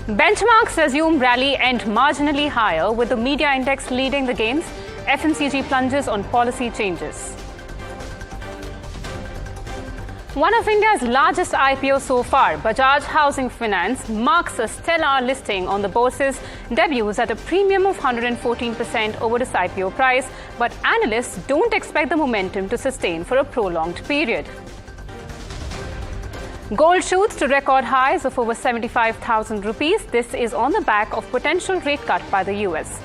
Benchmarks resume rally end marginally higher, with the media index leading the gains. FMCG plunges on policy changes. One of India's largest IPOs so far, Bajaj Housing Finance, marks a stellar listing on the bourse's debuts at a premium of 114% over its IPO price, but analysts don't expect the momentum to sustain for a prolonged period. Gold shoots to record highs of over 75,000 rupees. This is on the back of potential rate cut by the US.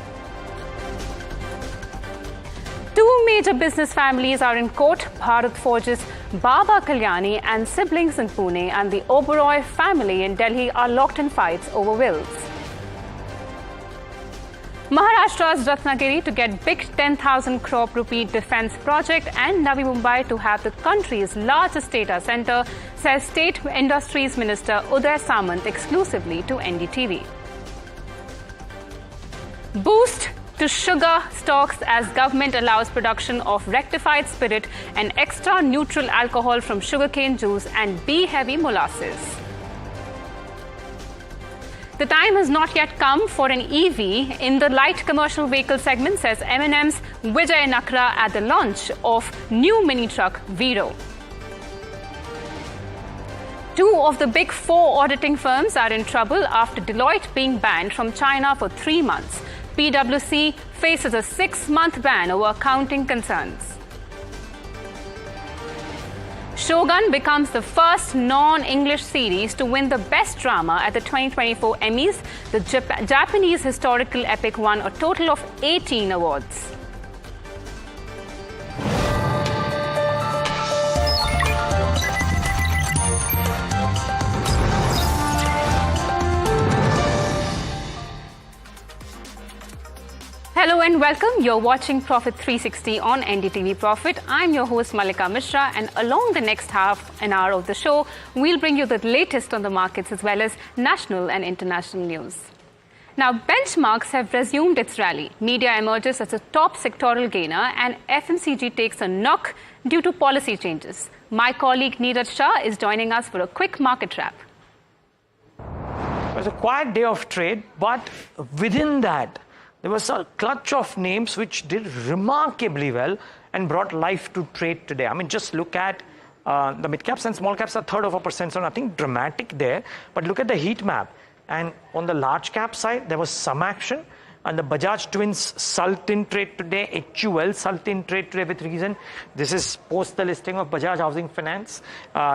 Two major business families are in court. Bharat Forge's Baba Kalyani and siblings in Pune and the Oberoi family in Delhi are locked in fights over wills. Maharashtra's Ratnagiri to get big 10,000 crore rupee defence project and Navi Mumbai to have the country's largest data centre, says State Industries Minister Uday Samant exclusively to NDTV. Boost to sugar stocks as government allows production of rectified spirit and extra neutral alcohol from sugarcane juice and B-heavy molasses. The time has not yet come for an EV in the light commercial vehicle segment, says M&M's Vijay Nakra at the launch of new mini truck Vero. Two of the big four auditing firms are in trouble after Deloitte being banned from China for 3 months. PwC faces a 6-month ban over accounting concerns. Shogun becomes the first non-English series to win the Best Drama at the 2024 Emmys. The Japanese historical epic won a total of 18 awards. Hello and welcome. You're watching Profit 360 on NDTV Profit. I'm your host Mallica Mishra, and along the next half an hour of the show, we'll bring you the latest on the markets as well as national and international news. Now, benchmarks have resumed its rally. Media emerges as a top sectoral gainer and FMCG takes a knock due to policy changes. My colleague Neeraj Shah is joining us for a quick market wrap. It was a quiet day of trade, but within that, there was a clutch of names which did remarkably well and brought life to trade today. I mean, just look at the mid caps and small caps are 1/3%, so nothing dramatic there. But look at the heat map. And on the large cap side, there was some action. And the Bajaj twins sulked in trade today. HUL sulked in trade today with reason. This is post the listing of Bajaj Housing Finance.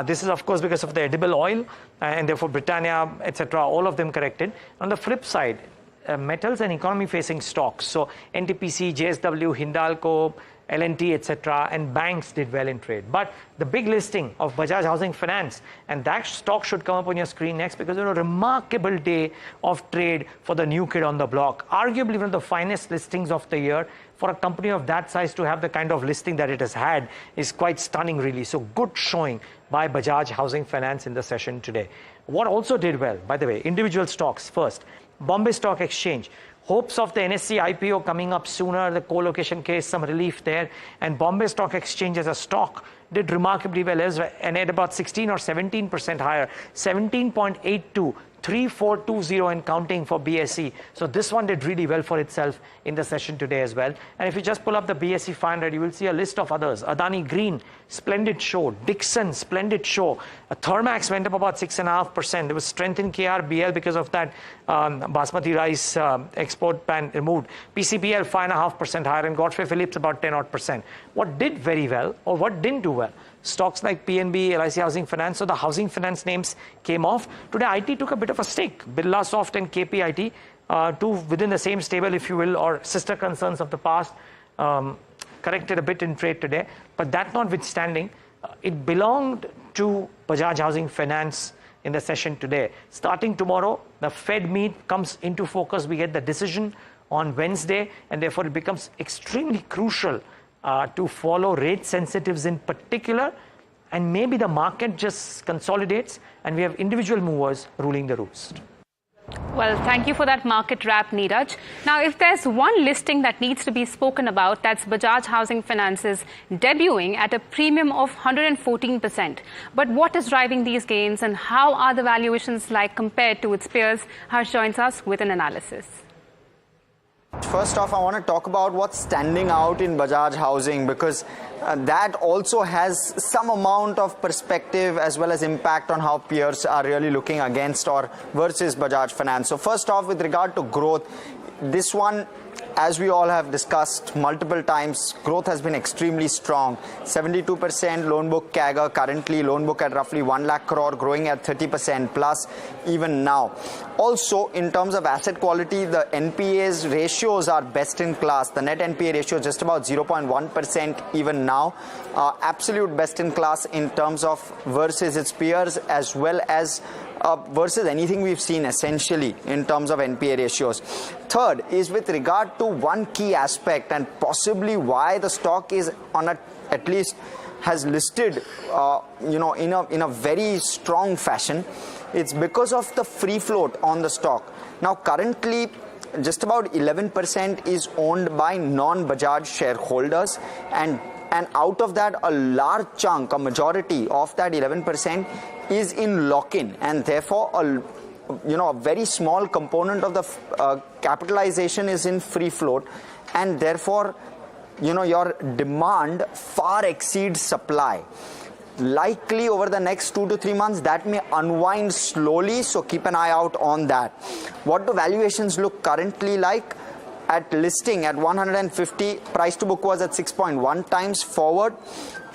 This is, of course, because of the edible oil and therefore Britannia, etc. All of them corrected. On the flip side, metals and economy-facing stocks. So NTPC, JSW, Hindalco, L&T, etc. and banks did well in trade. But the big listing of Bajaj Housing Finance, and that stock should come up on your screen next because it was a remarkable day of trade for the new kid on the block. Arguably one of the finest listings of the year. For a company of that size to have the kind of listing that it has had is quite stunning, really. So good showing by Bajaj Housing Finance in the session today. What also did well, by the way, individual stocks first. Bombay Stock Exchange, hopes of the NSE IPO coming up sooner, the co-location case, some relief there. And Bombay Stock Exchange as a stock did remarkably well and at about 16 or 17% higher, 17.82. 3420 and counting for BSE. So this one did really well for itself in the session today as well. And if you just pull up the BSE 500, you will see a list of others. Adani Green, splendid show. Dixon, splendid show. Thermax went up about 6.5%. There was strength in KRBL because of that basmati rice export ban removed. PCBL 5.5% higher, and Godfrey Phillips about 10%. What did very well or what didn't do well? Stocks like PNB, LIC Housing Finance, so the housing finance names came off. Today, IT took a bit of a stick. Birlasoft and KPIT, two within the same stable, if you will, or sister concerns of the past, corrected a bit in trade today. But that notwithstanding, it belonged to Bajaj Housing Finance in the session today. Starting tomorrow, the Fed meet comes into focus. We get the decision on Wednesday, and therefore it becomes extremely crucial to follow rate sensitives in particular, and maybe the market just consolidates and we have individual movers ruling the roost. Well, thank you for that market wrap, Neeraj. Now, if there's one listing that needs to be spoken about, that's Bajaj Housing Finance's debuting at a premium of 114%. But what is driving these gains and how are the valuations like compared to its peers? Harsh joins us with an analysis. First off, I want to talk about what's standing out in Bajaj Housing, because that also has some amount of perspective as well as impact on how peers are really looking against or versus Bajaj Finance. So first off, with regard to growth, this one, as we all have discussed multiple times, growth has been extremely strong. 72% loan book CAGR, currently loan book at roughly 1 lakh crore, growing at 30% plus even now. Also, in terms of asset quality, the NPAs ratios are best in class. The net NPA ratio is just about 0.1% even now. Absolute best in class in terms of versus its peers, as well as versus anything we've seen essentially in terms of NPA ratios. Third is with regard to one key aspect and possibly why the stock is on a, at least has listed in a very strong fashion. It's because of the free float on the stock. Now currently just about 11% is owned by non-Bajaj shareholders, and out of that a large chunk, a majority of that 11% is in lock-in, and therefore a very small component of the capitalization is in free float, and therefore your demand far exceeds supply. Likely over the next 2 to 3 months that may unwind slowly, so keep an eye out on that. What do valuations look currently like? At listing at 150, price to book was at 6.1 times forward.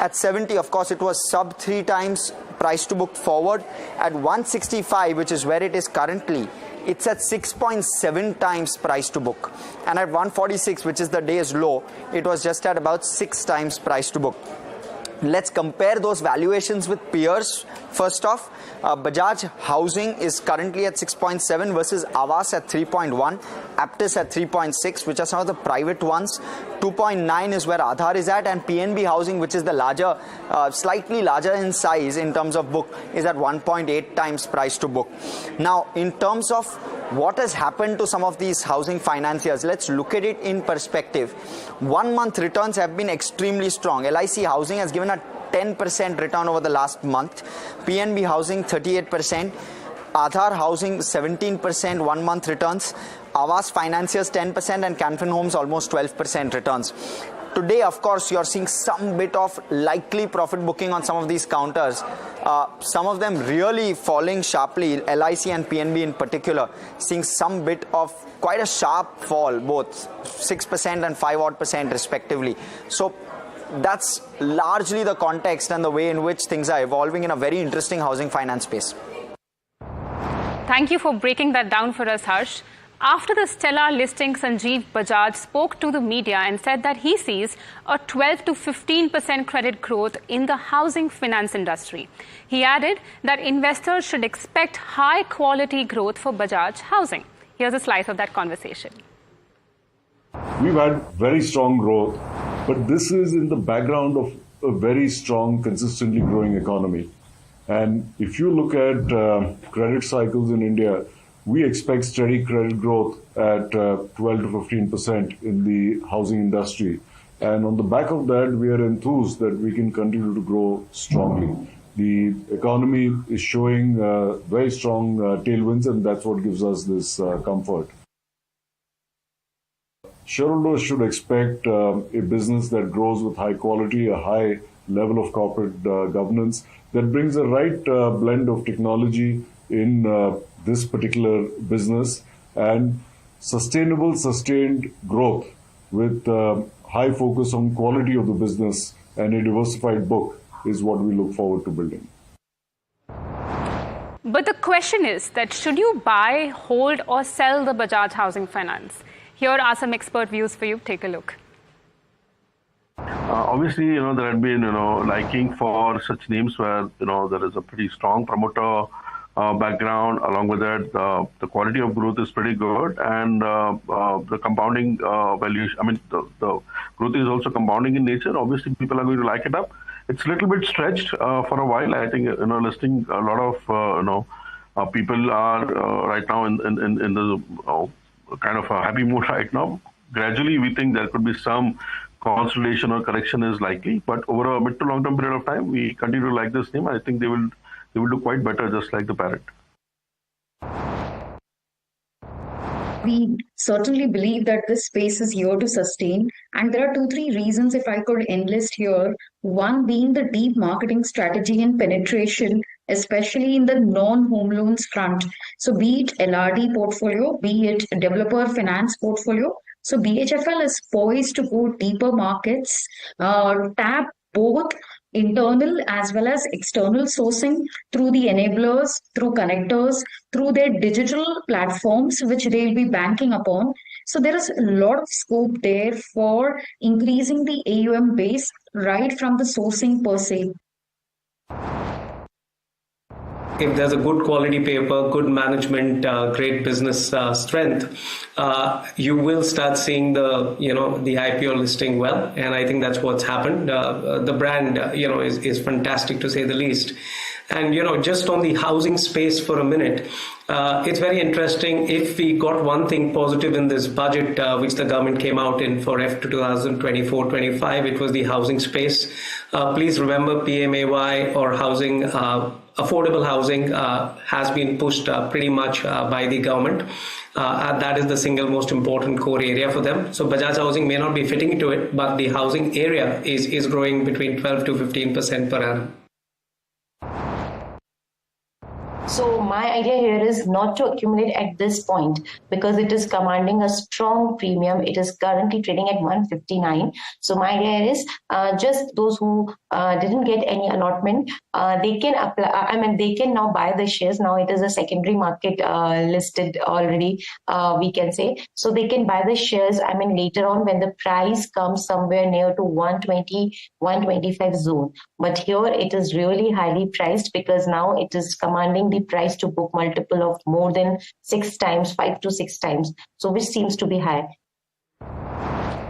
At 70, of course, it was sub 3 times price to book forward. At 165, which is where it is currently, it's at 6.7 times price to book. And at 146, which is the day's low, it was just at about 6 times price to book. Let's compare those valuations with peers. First off, Bajaj Housing is currently at 6.7 versus Aavas at 3.1, Aptus at 3.6, which are some of the private ones. 2.9 is where Aadhar is at, and PNB Housing, which is the larger, slightly larger in size in terms of book, is at 1.8 times price to book. Now, in terms of what has happened to some of these housing financiers, let's look at it in perspective. 1 month returns have been extremely strong. LIC Housing has given a 10% return over the last month. PNB Housing 38%. Aadhar Housing 17% 1 month returns. Aavas Financiers 10% and Canfin Homes almost 12% returns. Today, of course, you're seeing some bit of likely profit booking on some of these counters. Some of them really falling sharply, LIC and PNB in particular, seeing some bit of quite a sharp fall, both 6% and 5% respectively. So that's largely the context and the way in which things are evolving in a very interesting housing finance space. Thank you for breaking that down for us, Harsh. After the stellar listing, Sanjeev Bajaj spoke to the media and said that he sees a 12 to 15% credit growth in the housing finance industry. He added that investors should expect high quality growth for Bajaj Housing. Here's a slice of that conversation. We've had very strong growth, but this is in the background of a very strong, consistently growing economy. And if you look at credit cycles in India, we expect steady credit growth at 12 to 15% in the housing industry. And on the back of that, we are enthused that we can continue to grow strongly. The economy is showing very strong tailwinds, and that's what gives us this comfort. Shareholders should expect a business that grows with high quality, a high level of corporate governance, that brings the right blend of technology in this particular business, and sustained growth with high focus on quality of the business and a diversified book is what we look forward to building. But the question is that should you buy, hold or sell the Bajaj Housing Finance? Here are some expert views for you. Take a look. Obviously, there had been, liking for such names where, there is a pretty strong promoter background. Along with that, the quality of growth is pretty good, and the compounding valuation, the growth is also compounding in nature. Obviously, people are going to like it up. It's a little bit stretched for a while. I think, listing a lot of, People are right now in the kind of a happy mood right now. Gradually, we think there could be some consolidation or correction is likely, but over a mid to long term period of time, we continue to like this name. I think they will do quite better, just like the parent. We certainly believe that this space is here to sustain. And there are 2-3 reasons, if I could enlist here. One being the deep marketing strategy and penetration, especially in the non-home loans front. So be it LRD portfolio, be it developer finance portfolio. So BHFL is poised to go deeper markets, tap both internal as well as external sourcing through the enablers, through connectors, through their digital platforms, which they'll be banking upon. So there is a lot of scope there for increasing the AUM base right from the sourcing per se. If there's a good quality paper, good management, great business strength, you will start seeing the IPO listing well, and I think that's what's happened. The brand is fantastic, to say the least. And just on the housing space for a minute, it's very interesting. If we got one thing positive in this budget, which the government came out in for FY 2024-25, it was the housing space. Please remember, PMAY or housing, affordable housing has been pushed pretty much by the government. That is the single most important core area for them. So Bajaj Housing may not be fitting into it, but the housing area is growing between 12 to 15% per annum. So my idea here is not to accumulate at this point because it is commanding a strong premium. It is currently trading at 159. So my idea is just those who didn't get any allotment, they can apply. They can now buy the shares. Now it is a secondary market listed already, we can say. So they can buy the shares. Later on when the price comes somewhere near to 120, 125 zone. But here it is really highly priced because now it is commanding the price to book multiple of more than 6 times, 5 to 6 times. So which seems to be high.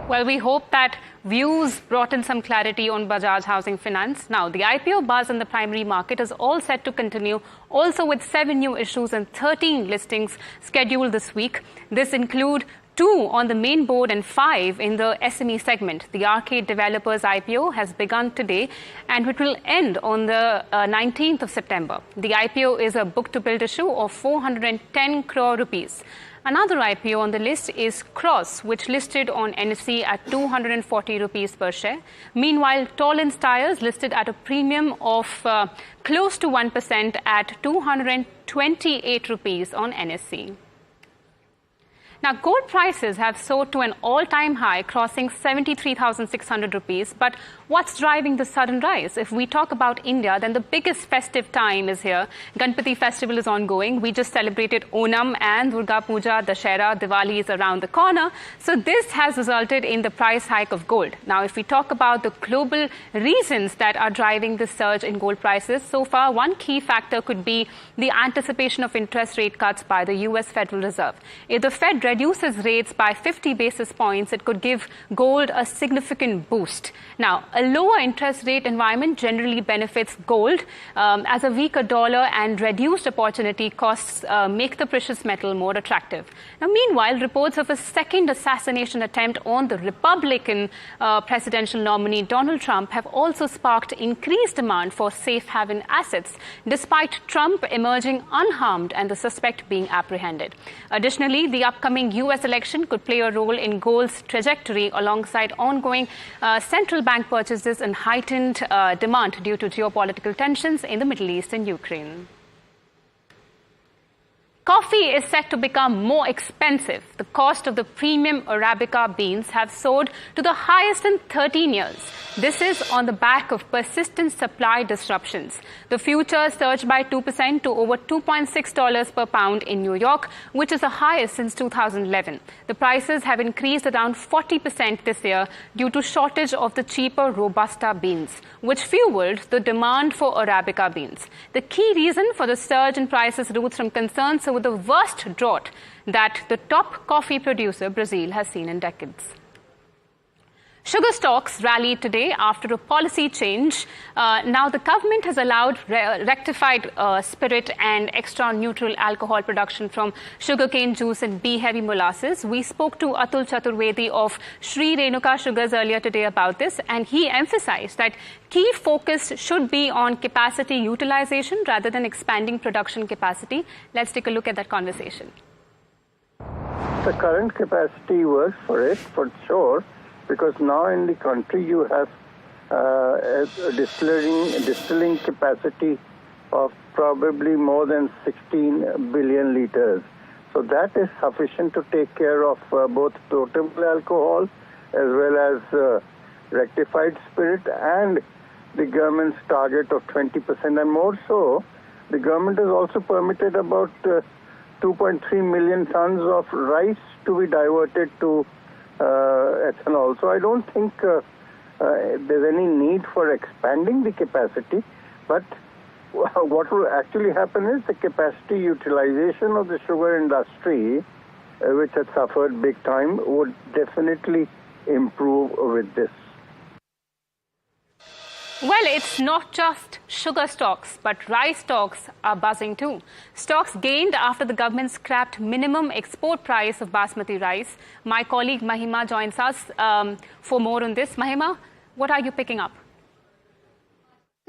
Well, we hope that views brought in some clarity on Bajaj Housing Finance. Now, the IPO buzz in the primary market is all set to continue, also with 7 new issues and 13 listings scheduled this week. This include 2 on the main board and 5 in the SME segment. The Arcade Developers IPO has begun today and it will end on the 19th of September. The IPO is a book-to-build issue of 410 crore rupees. Another IPO on the list is Cross, which listed on NSE at 240 rupees per share. Meanwhile, Tollins Tires listed at a premium of close to 1% at 228 rupees on NSE. Now, gold prices have soared to an all-time high, crossing 73,600 rupees. But what's driving the sudden rise? If we talk about India, then the biggest festive time is here. Ganpati festival is ongoing. We just celebrated Onam and Durga Puja, Dashera, Diwali is around the corner. So this has resulted in the price hike of gold. Now, if we talk about the global reasons that are driving the surge in gold prices, so far, one key factor could be the anticipation of interest rate cuts by the US Federal Reserve. If the Fed reduces rates by 50 basis points, it could give gold a significant boost. Now, a lower interest rate environment generally benefits gold as a weaker dollar and reduced opportunity costs make the precious metal more attractive. Now, meanwhile, reports of a second assassination attempt on the Republican presidential nominee Donald Trump have also sparked increased demand for safe haven assets, despite Trump emerging unharmed and the suspect being apprehended. Additionally, the upcoming US election could play a role in gold's trajectory alongside ongoing central bank purchases and heightened demand due to geopolitical tensions in the Middle East and Ukraine. Coffee is set to become more expensive. The cost of the premium Arabica beans have soared to the highest in 13 years. This is on the back of persistent supply disruptions. The futures surged by 2% to over $2.6 per pound in New York, which is the highest since 2011. The prices have increased around 40% this year due to shortage of the cheaper Robusta beans, which fueled the demand for Arabica beans. The key reason for the surge in prices roots from concerns over the worst drought that the top coffee producer, Brazil, has seen in decades. Sugar stocks rallied today after a policy change. Now the government has allowed rectified spirit and extra neutral alcohol production from sugarcane juice and B-heavy molasses. We spoke to Atul Chaturvedi of Sri Renuka Sugars earlier today about this, and he emphasized that key focus should be on capacity utilization rather than expanding production capacity. Let's take a look at that conversation. The current capacity works for it, for sure, because now in the country you have a distilling capacity of probably more than 16 billion liters. So that is sufficient to take care of both potable alcohol as well as rectified spirit and the government's target of 20%. And more so, the government has also permitted about 2.3 million tons of rice to be diverted to ethanol. So I don't think there's any need for expanding the capacity, but what will actually happen is the capacity utilization of the sugar industry, which had suffered big time, would definitely improve with this. Well, it's not just sugar stocks, but rice stocks are buzzing too. Stocks gained after the government scrapped minimum export price of basmati rice. My colleague Mahima joins us for more on this. Mahima, what are you picking up?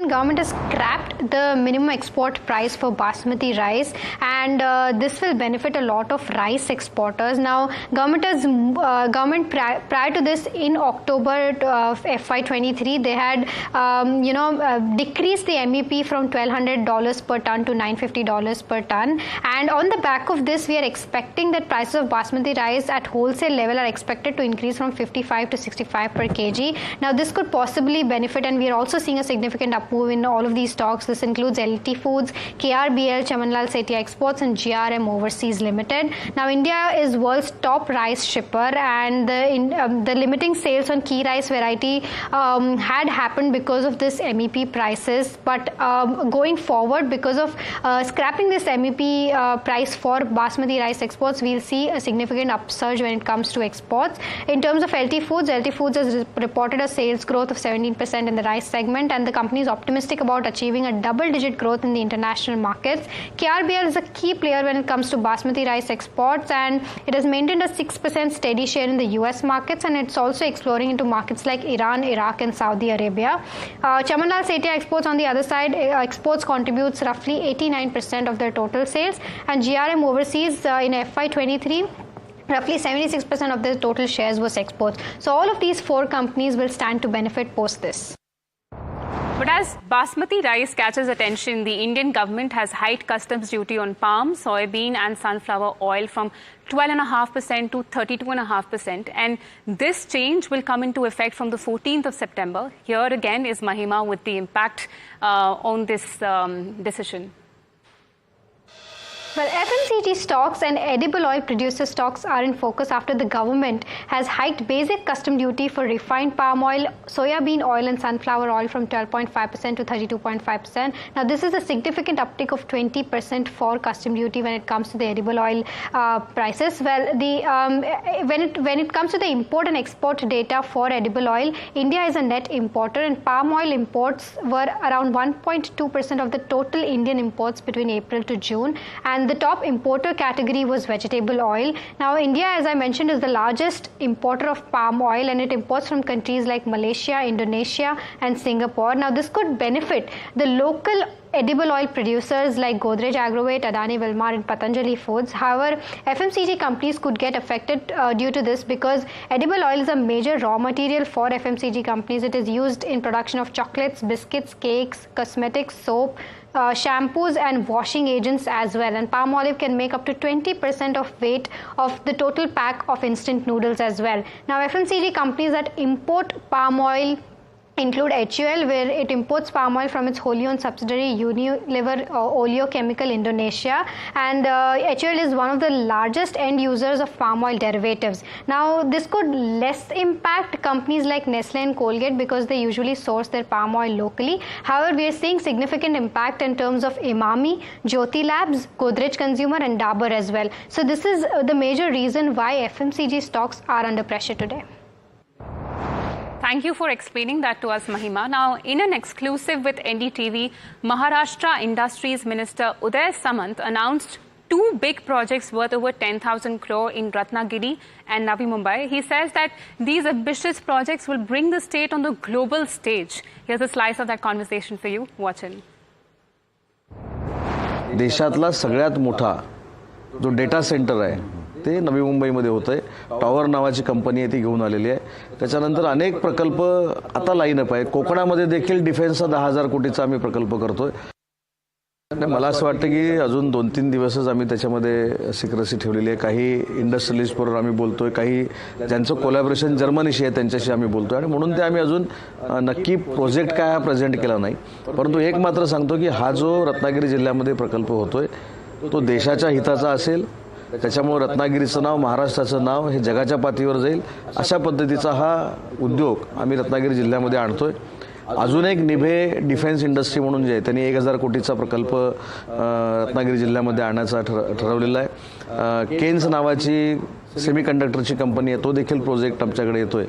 Government has scrapped the minimum export price for basmati rice, and this will benefit a lot of rice exporters. Now, government prior to this in October of FY23, they had decreased the MEP from $1,200 per ton to $950 per ton, and on the back of this, we are expecting that prices of basmati rice at wholesale level are expected to increase from 55 to 65 per kg. Now, this could possibly benefit, and we are also seeing a significant move in all of these stocks. This includes LT Foods, KRBL, Chamanlal Setia Exports and GRM Overseas Limited. Now, India is world's top rice shipper, and the limiting sales on key rice variety had happened because of this MEP prices. But going forward, because of scrapping this MEP price for basmati rice exports, we'll see a significant upsurge when it comes to exports. In terms of LT Foods has reported a sales growth of 17% in the rice segment, and the company is optimistic about achieving a double-digit growth in the international markets. KRBL is a key player when it comes to basmati rice exports, and it has maintained a 6% steady share in the US markets, and it's also exploring into markets like Iran, Iraq and Saudi Arabia. Chamanlal Setia Exports, on the other side, exports contributes roughly 89% of their total sales, and GRM Overseas in FY23 roughly 76% of their total shares was exports. So all of these four companies will stand to benefit post this. But as basmati rice catches attention, the Indian government has hiked customs duty on palm, soybean and sunflower oil from 12.5% to 32.5%. And this change will come into effect from the 14th of September. Here again is Mahima with the impact on this decision. Well, FMCG stocks and edible oil producer stocks are in focus after the government has hiked basic custom duty for refined palm oil, soybean oil and sunflower oil from 12.5% to 32.5%. Now, this is a significant uptick of 20% for custom duty when it comes to the edible oil prices. Well, when it comes to the import and export data for edible oil, India is a net importer, and palm oil imports were around 1.2% of the total Indian imports between April to June. And the top importer category was vegetable oil. Now, India, as I mentioned, is the largest importer of palm oil, and it imports from countries like Malaysia, Indonesia and Singapore. Now, this could benefit the local edible oil producers like Godrej Agrovet, Adani Wilmar and Patanjali Foods. However, FMCG companies could get affected due to this, because edible oil is a major raw material for FMCG companies. It is used in production of chocolates, biscuits, cakes, cosmetics, soap, shampoos and washing agents as well. And palm olive can make up to 20% of weight of the total pack of instant noodles as well. Now, FMCG companies that import palm oil include HUL, where it imports palm oil from its wholly owned subsidiary Unilever Oleochemical Indonesia, and HUL is one of the largest end users of palm oil derivatives. Now, this could less impact companies like Nestle and Colgate because they usually source their palm oil locally. However, we are seeing significant impact in terms of Emami, Jyoti Labs, Godrej Consumer and Dabur as well. So this is the major reason why FMCG stocks are under pressure today. Thank you for explaining that to us, Mahima. Now, in an exclusive with NDTV, Maharashtra Industries Minister Uday Samant announced 2 big projects worth over 10,000 crore in Ratnagiri and Navi Mumbai. He says that these ambitious projects will bring the state on the global stage. Here's a slice of that conversation for you. Watch it. देशातला सगळ्यात मोठा जो data centre आहे ते नवी मुंबईमध्ये होतंय. Tower नावाची company आहे ती घेऊन आलेली आहे. त्याच्यानंतर अनेक प्रकल्प आता लाईनअप आहे. कोकणामध्ये देखील डिफेन्सचा 10,000 कोटीचा आम्ही प्रकल्प करतोय. मला असं वाटतं की अजून 2-3 दिवसच आम्ही त्याच्यामध्ये सिक्रेसी ठेवलेली आहे. काही इंडस्ट्रियलिस्ट बरोबर आम्ही बोलतोय, काही ज्यांचं कोलॅबोरेशन जर्मनीशी आहे त्यांच्याशी आम्ही बोलतोय आणि म्हणून ते आम्ही अजून नक्की प्रोजेक्ट काय प्रेझेंट केला नाही. परंतु एक मात्र सांगतो की हा जो रत्नागिरी जिल्ह्यामध्ये प्रकल्प होतोय तो देशाच्या हिताचा असेल. त्याच्यामुळे रत्नागिरीचं नाव, महाराष्ट्राचं नाव हे जगाच्या पातळीवर जाईल अशा पद्धतीचा हा उद्योग आम्ही रत्नागिरी जिल्ह्यामध्ये आणतोय. अजून एक निभे डिफेन्स इंडस्ट्री म्हणून जे आहे त्यांनी 1,000 कोटीचा प्रकल्प रत्नागिरी जिल्ह्यामध्ये आणण्याचा ठरवलेला आहे. केन्स नावाची सेमीकंडक्टरची कंपनी आहे, तो देखील प्रोजेक्ट आमच्याकडे येतोय.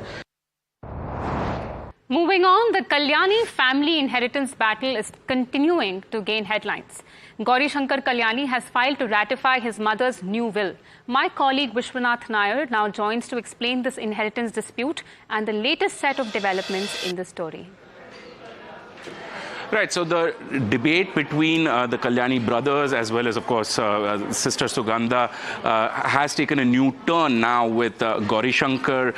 Moving on, the Kalyani family inheritance battle is continuing to gain headlines. Gauri Shankar Kalyani has filed to ratify his mother's new will. My colleague Vishwanath Nair now joins to explain this inheritance dispute and the latest set of developments in the story. Right, so the debate between the Kalyani brothers as well as, of course, sister Sugandha has taken a new turn now with Gauri Shankar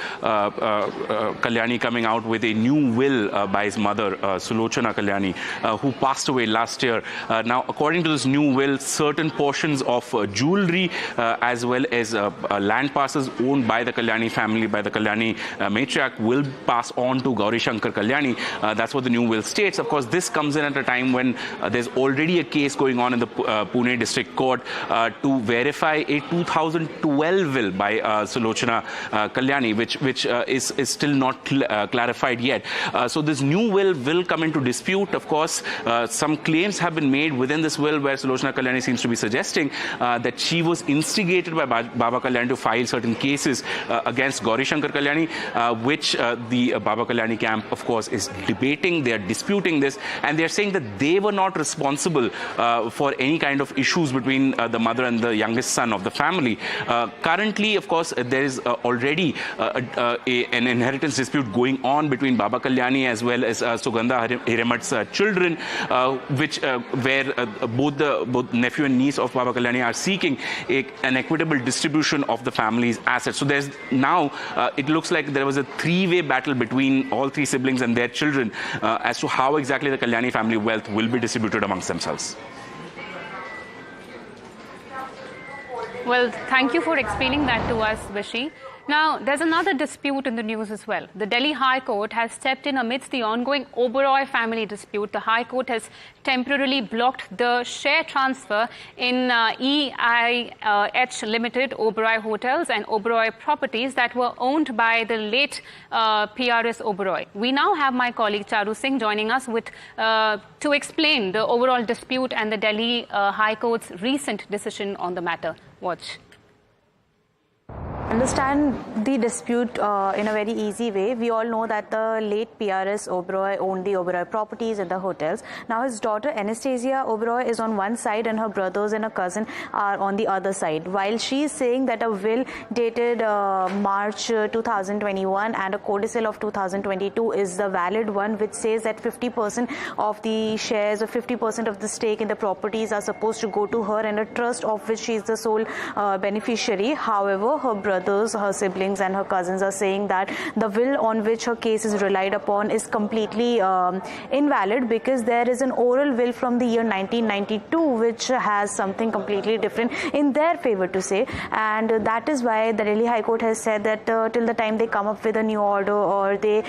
Kalyani coming out with a new will by his mother, Sulochana Kalyani, who passed away last year. Now, according to this new will, certain portions of jewelry as well as land parcels owned by the Kalyani family, by the Kalyani matriarch, will pass on to Gauri Shankar Kalyani. That's what the new will states. Of course, this comes in at a time when there's already a case going on in the Pune District Court to verify a 2012 will by Sulochana Kalyani, which is still not clarified yet. So this new will come into dispute. Of course, some claims have been made within this will where Sulochana Kalyani seems to be suggesting that she was instigated by Baba Kalyani to file certain cases against Gauri Shankar Kalyani, which the Baba Kalyani camp, of course, is debating. They are disputing this, and they are saying that they were not responsible for any kind of issues between the mother and the youngest son of the family. Currently, of course, there is already an inheritance dispute going on between Baba Kalyani as well as Sugandha Hiremat's children, where both nephew and niece of Baba Kalyani are seeking an equitable distribution of the family's assets. So there's now, it looks like there was a 3-way battle between all 3 siblings and their children as to how exactly the Kalyani family wealth will be distributed amongst themselves. Well, thank you for explaining that to us, Vishi. Now, there's another dispute in the news as well. The Delhi High Court has stepped in amidst the ongoing Oberoi family dispute. The High Court has temporarily blocked the share transfer in EIH Limited, Oberoi Hotels and Oberoi Properties that were owned by the late PRS Oberoi. We now have my colleague Charu Singh joining us with to explain the overall dispute and the Delhi High Court's recent decision on the matter. Watch. Understand the dispute in a very easy way. We all know that the late PRS Oberoi owned the Oberoi properties and the hotels. Now his daughter Anastasia Oberoi is on one side and her brothers and her cousin are on the other side. While she is saying that a will dated March 2021 and a codicil of 2022 is the valid one, which says that 50% of the shares or 50% of the stake in the properties are supposed to go to her and a trust of which she is the sole beneficiary. However, her brothers, her siblings and her cousins are saying that the will on which her case is relied upon is completely invalid because there is an oral will from the year 1992 which has something completely different in their favor to say, and that is why the Delhi High Court has said that till the time they come up with a new order or they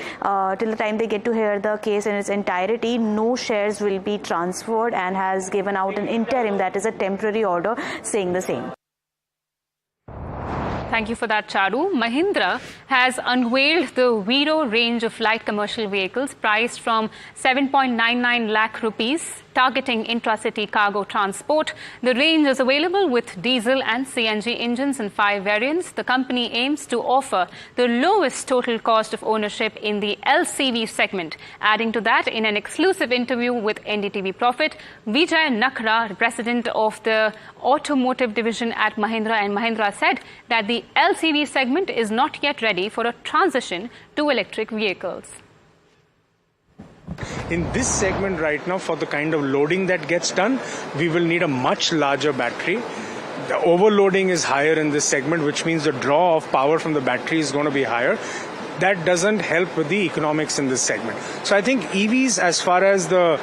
till the time they get to hear the case in its entirety, no shares will be transferred, and has given out an interim, that is a temporary order saying the same. Thank you for that, Charu. Mahindra has unveiled the Vero range of light commercial vehicles priced from 7.99 lakh rupees, targeting intracity cargo transport. The range is available with diesel and CNG engines in 5 variants. The company aims to offer the lowest total cost of ownership in the LCV segment. Adding to that, in an exclusive interview with NDTV Profit, Vijay Nakra, president of the Automotive division at Mahindra & Mahindra, said that the LCV segment is not yet ready for a transition to electric vehicles. In this segment right now, for the kind of loading that gets done, we will need a much larger battery. The overloading is higher in this segment, which means the draw of power from the battery is going to be higher. That doesn't help with the economics in this segment. So I think EVs, as far as the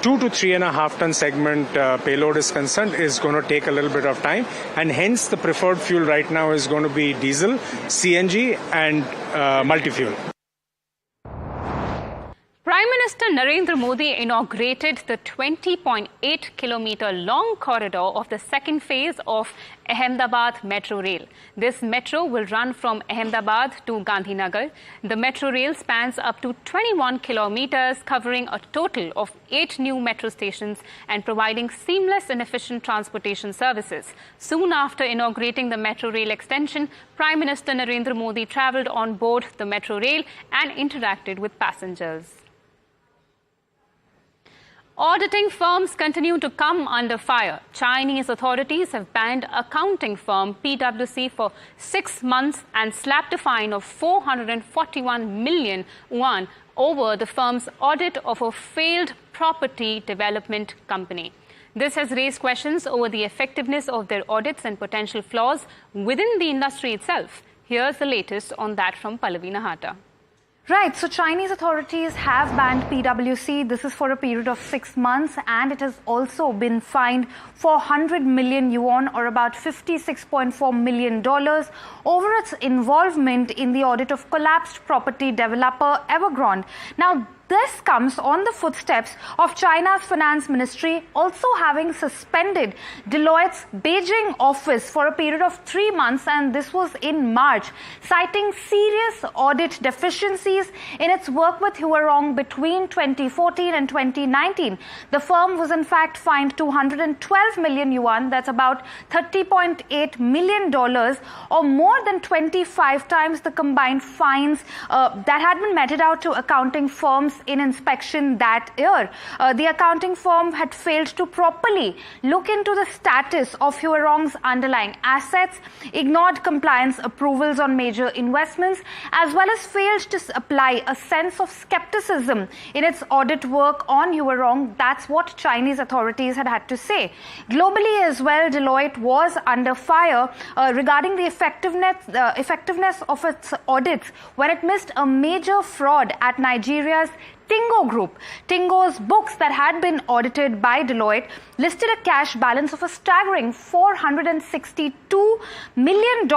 2 to 3.5 ton segment payload is concerned, is going to take a little bit of time, and hence the preferred fuel right now is going to be diesel, CNG and multi-fuel. Prime Minister Narendra Modi inaugurated the 20.8 kilometer long corridor of the second phase of Ahmedabad Metro Rail. This metro will run from Ahmedabad to Gandhinagar. The metro rail spans up to 21 kilometers, covering a total of 8 new metro stations and providing seamless and efficient transportation services. Soon after inaugurating the metro rail extension, Prime Minister Narendra Modi travelled on board the metro rail and interacted with passengers. Auditing firms continue to come under fire. Chinese authorities have banned accounting firm PwC for 6 months and slapped a fine of 441 million yuan over the firm's audit of a failed property development company. This has raised questions over the effectiveness of their audits and potential flaws within the industry itself. Here's the latest on that from Pallavi Nahata. Right, so Chinese authorities have banned PwC. This is for a period of 6 months, and it has also been fined 400 million yuan, or about $56.4 million, over its involvement in the audit of collapsed property developer Evergrande. Now, this comes on the footsteps of China's finance ministry also having suspended Deloitte's Beijing office for a period of 3 months, and this was in March, citing serious audit deficiencies in its work with Huarong between 2014 and 2019. The firm was in fact fined 212 million yuan, that's about $30.8 million, or more than 25 times the combined fines that had been meted out to accounting firms in inspection that year. The accounting firm had failed to properly look into the status of Huarong's underlying assets, ignored compliance approvals on major investments, as well as failed to apply a sense of skepticism in its audit work on Huarong. That's what Chinese authorities had to say. Globally as well, Deloitte was under fire regarding the effectiveness of its audits when it missed a major fraud at Nigeria's Tingo Group. Tingo's books that had been audited by Deloitte listed a cash balance of a staggering $462 million,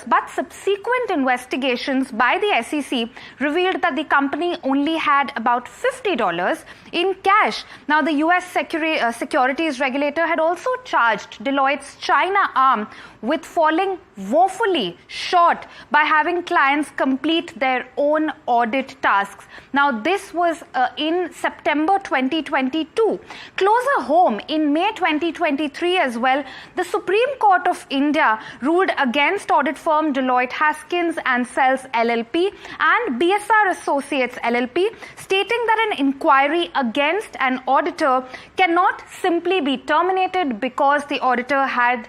but subsequent investigations by the SEC revealed that the company only had about $50 in cash. Now, the US securities regulator had also charged Deloitte's China arm with falling woefully short by having clients complete their own audit tasks. Now, this was in September 2022. Closer home, in May 2023 as well, the Supreme Court of India ruled against audit firm Deloitte Haskins and Sells LLP and BSR Associates LLP, stating that an inquiry against an auditor cannot simply be terminated because the auditor had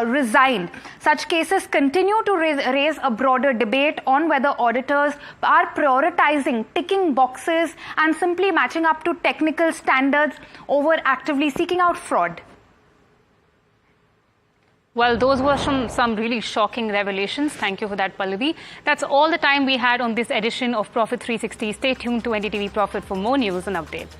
resigned. Such cases continue to raise a broader debate on whether auditors are prioritizing ticking boxes and simply matching up to technical standards over actively seeking out fraud. Well, those were some really shocking revelations. Thank you for that, Pallavi. That's all the time we had on this edition of Profit 360. Stay tuned to NDTV Profit for more news and updates.